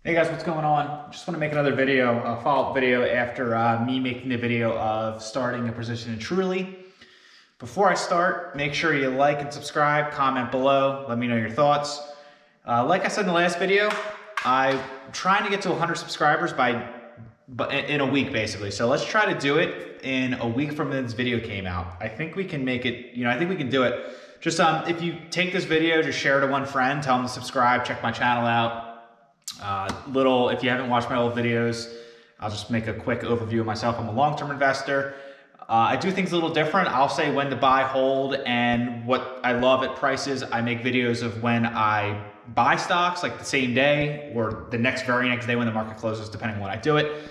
Hey guys, what's going on? Just want to make another video, a follow-up video after me making the video of starting a position in Trulieve. Before I start, make sure you like and subscribe, comment below, let me know your thoughts. Like I said in the last video, I'm trying to get to 100 subscribers in a week basically. So let's try to do it in a week from when this video came out. I think we can make it, I think we can do it. Just if you take this video, just share it to one friend, tell them to subscribe, check my channel out. If you haven't watched my old videos, I'll just make a quick overview of myself. I'm a long-term investor. I do things a little different. I'll say when to buy, hold, and what I love at prices. I make videos of when I buy stocks, like the same day or the very next day when the market closes, depending on when I do it.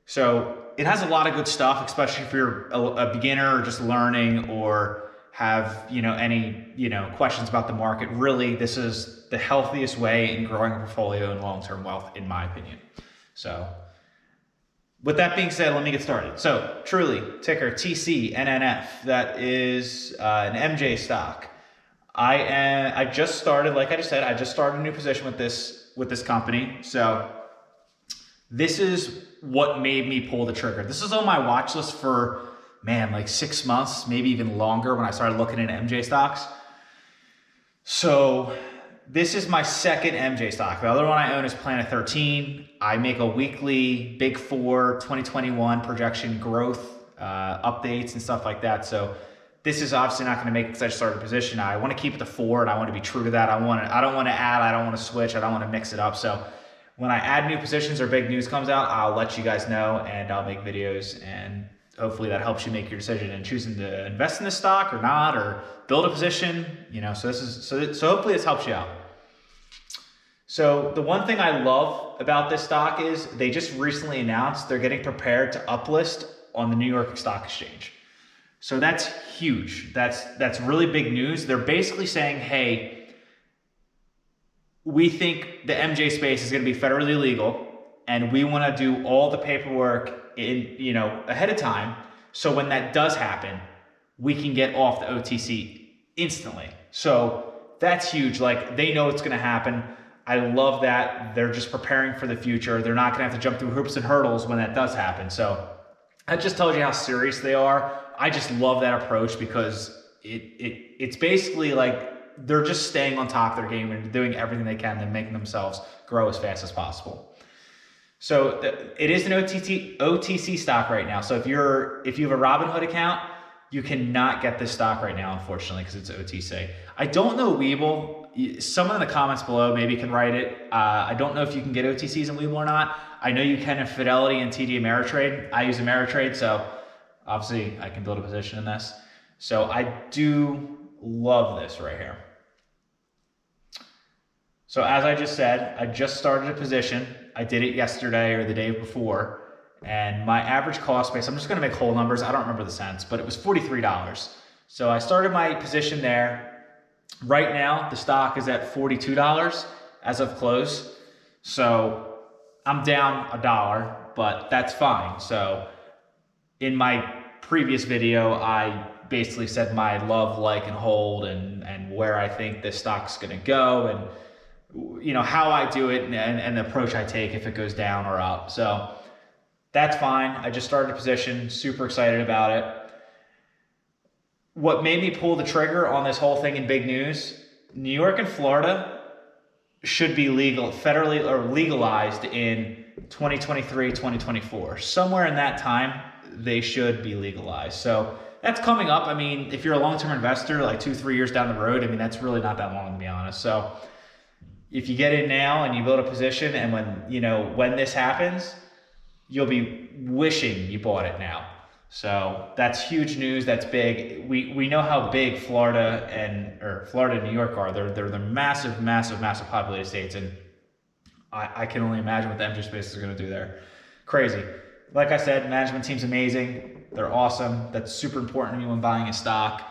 So it has a lot of good stuff, especially if you're a beginner or just learning or have any questions about the market. Really, this is the healthiest way in growing a portfolio and long-term wealth, in my opinion. So with that being said, let me get started. So Trulieve, ticker TCNNF, that is an MJ stock. I just started, like I just said, I just started a new position with this company. So this is what made me pull the trigger. This is on my watch list for, man, like 6 months, maybe even longer, when I started looking at MJ stocks. So this is my second MJ stock. The other one I own is Planet 13. I make a weekly Big Four 2021 projection growth updates and stuff like that. So this is obviously not going to make it because I just started a position. I want to keep it to 4 and I want to be true to that. I don't want to add, I don't want to switch, I don't want to mix it up. So when I add new positions or big news comes out, I'll let you guys know and I'll make videos, and hopefully that helps you make your decision in choosing to invest in this stock or not, or build a position. So hopefully this helps you out. So the one thing I love about this stock is they just recently announced they're getting prepared to uplist on the New York Stock Exchange. So that's huge. That's really big news. They're basically saying, hey, we think the MJ space is going to be federally legal, and we want to do all the paperwork ahead of time. So when that does happen, we can get off the OTC instantly. So that's huge. Like, they know it's going to happen. I love that. They're just preparing for the future. They're not going to have to jump through hoops and hurdles when that does happen. So that just tells you how serious they are. I just love that approach because it's basically like they're just staying on top of their game and doing everything they can to make themselves grow as fast as possible. So it is an OTC stock right now. So if you have a Robinhood account, you cannot get this stock right now, unfortunately, because it's OTC. I don't know Webull. Someone in the comments below maybe can write it. I don't know if you can get OTCs in Webull or not. I know you can in Fidelity and TD Ameritrade. I use Ameritrade, so obviously I can build a position in this. So I do love this right here. So as I just said, I just started a position. I did it yesterday or the day before, and my average cost base, I'm just gonna make whole numbers, I don't remember the cents, but it was $43. So I started my position there. Right now, the stock is at $42 as of close. So I'm down $1, but that's fine. So in my previous video, I basically said my love, like, and hold and where I think this stock's gonna go, and how I do it and the approach I take if it goes down or up. So that's fine. I just started a position, super excited about it. What made me pull the trigger on this whole thing in big news, New York and Florida should be federally or legalized in 2023, 2024. Somewhere in that time, they should be legalized. So that's coming up. I mean, if you're a long-term investor, like 2-3 years down the road, I mean, that's really not that long, to be honest. So if you get in now and you build a position, and when this happens, you'll be wishing you bought it now. So that's huge news. That's big. We know how big Florida and New York are. They're the massive, massive, massive populated states, and I can only imagine what the MJ space is going to do there. Crazy. Like I said, management team's amazing. They're awesome. That's super important to me when buying a stock.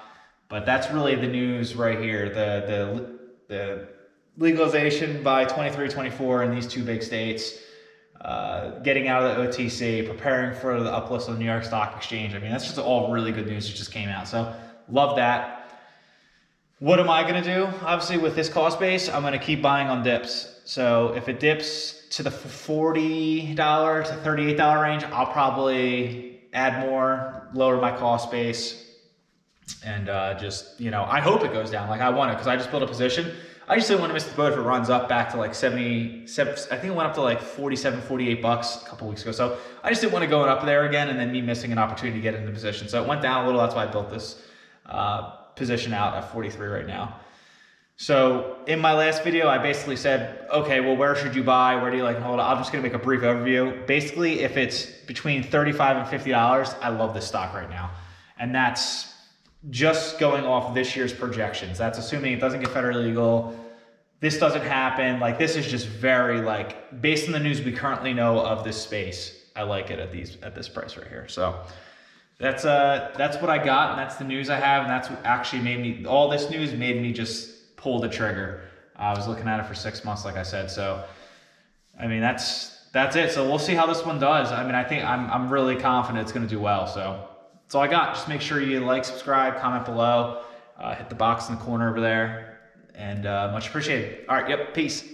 But that's really the news right here. The legalization by 23, 24 in these two big states, getting out of the OTC, preparing for the uplist on the New York Stock Exchange. I mean, that's just all really good news that just came out. So love that. What am I going to do? Obviously, with this cost base, I'm going to keep buying on dips. So if it dips to the $40 to $38 range, I'll probably add more, lower my cost base, and just, you know, I hope it goes down. Like I want it because I just built a position. I just didn't want to miss the boat if it runs up back to like 77. I think it went up to like 47, $48 a couple weeks ago. So I just didn't want to go up there again and then me missing an opportunity to get into the position. So it went down a little. That's why I built this position out at 43 right now. So in my last video, I basically said, okay, well, where should you buy? Where do you like and hold it? I'm just going to make a brief overview. Basically, if it's between $35 and $50, I love this stock right now. And that's just going off this year's projections. That's assuming it doesn't get federally legal. This doesn't happen. Like, this is just very, like, based on the news we currently know of this space, I like it at this price right here. So that's what I got, and that's the news I have, and that's what actually made me, all this news made me just pull the trigger. I was looking at it for 6 months, like I said. So, I mean, that's it. So we'll see how this one does. I mean, I think I'm really confident it's going to do well. So that's all I got. Just make sure you like, subscribe, comment below, hit the box in the corner over there, and much appreciated. All right, yep, peace.